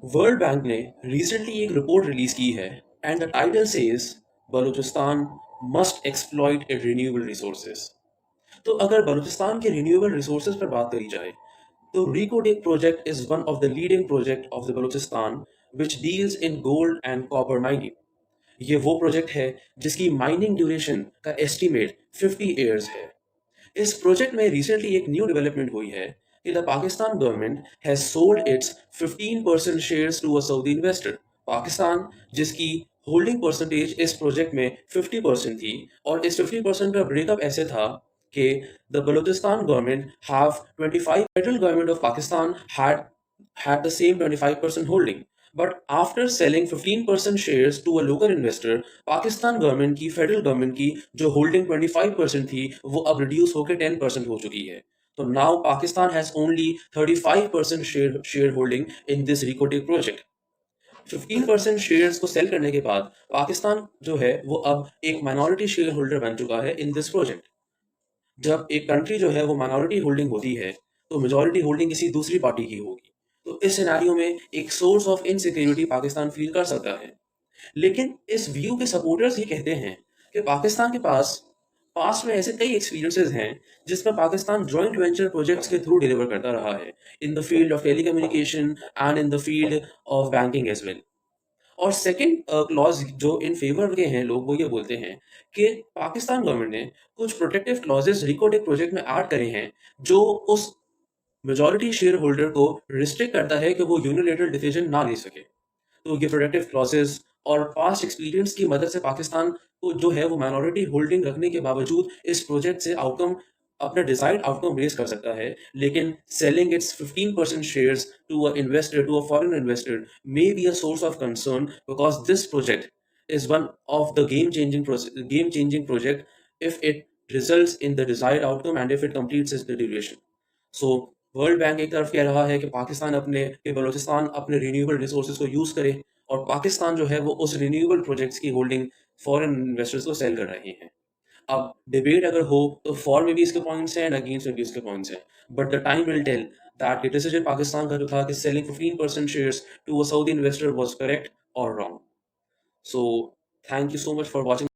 World bank ने recently एक report release की है and the title says Balochistan must exploit it renewable resources. तो अगर बलूचिस्तान के रिन्यूएबल रिसोर्सेज पर बात करी जाए तो Reko Diq project is one of the leading project of the Balochistan which deals in gold and copper mining. ये वो प्रोजेक्ट है जिसकी माइनिंग ड्यूरेशन का एस्टीमेट 50 ईयर्स है। इस प्रोजेक्ट में रिसेंटली एक न्यू डेवलपमेंट हुई है कि the Pakistan government has sold its 15% shares to a Saudi investor. Pakistan जिसकी होल्डिंग परसेंटेज इस प्रोजेक्ट में 50% थी, और इस 50% का ब्रेकअप ऐसे था कि the Balochistan government have 25, federal government of Pakistan had the same 25% holding. But after selling 15% shares to a local investor, Pakistan government की, फेडरल गवर्नमेंट की जो होल्डिंग 25% थी वो अब रिड्यूस होकर 10% हो चुकी है। तो now Pakistan has only 35% share holding in this Reko Diq project. 15% shares को सेल करने के बाद पाकिस्तान जो है वो अब एक माइनॉरिटी शेयर होल्डर बन चुका है इन दिस प्रोजेक्ट। जब एक कंट्री जो है वो माइनॉरिटी होल्डिंग होती है तो मेजॉरिटी होल्डिंग किसी दूसरी पार्टी की होगी। तो इस सिनेरियो में एक source of insecurity Pakistan feel कर सकता है। लेकिन इस व्यू के सपोर्टर्स ये कहते हैं कि पाकिस्तान के पास पास्ट में ऐसे कई एक्सपीरियंसेस हैं जिसमें पाकिस्तान जॉइंट वेंचर प्रोजेक्ट्स के थ्रू डिलीवर करता रहा है in the field of telecommunication and in the field of banking as well. और सेकंड क्लॉज जो इन फेवर के हैं लोग वो ये बोलते हैं कि पाकिस्तान गवर्नमेंट ने कुछ प्रोटेक्टिव क्लॉजेस रिकोडेक प्रोजेक्ट में ऐड करे हैं जो उस मेजॉरिटी शेयर होल्डर को रिस्ट्रिक्ट करता है कि वो यूनिलेटरल डिसीजन ना ले सके। तो ये प्रोडक्टिव क्लॉजेस और पास्ट एक्सपीरियंस की मदद से पाकिस्तान को जो है वो माइनॉरिटी होल्डिंग रखने के बावजूद इस प्रोजेक्ट से आउटकम, अपना डिजायर्ड आउटकम रेज कर सकता है। लेकिन selling its 15% shares to a investor, to a foreign investor may be a source of concern because this project is one of the game changing project if it results in the desired outcome and if it completes its duration. So world bank एक तरफ कह रहा है कि पाकिस्तान अपने कि बलूचिस्तान अपने renewable resources को यूज करे, और पाकिस्तान जो है वो उस रिन्यूएबल प्रोजेक्ट्स की होल्डिंग फॉरेन इन्वेस्टर्स को सेल कर रहे हैं। अब डिबेट अगर हो तो फॉर में भी इसके पॉइंट्स हैं एंड अगेंस्ट में भी इसके पॉइंट्स हैं, but the time will tell that decision Pakistan का जो था कि selling 15% shares to a Saudi investor was correct और wrong. So thank you so much for watching.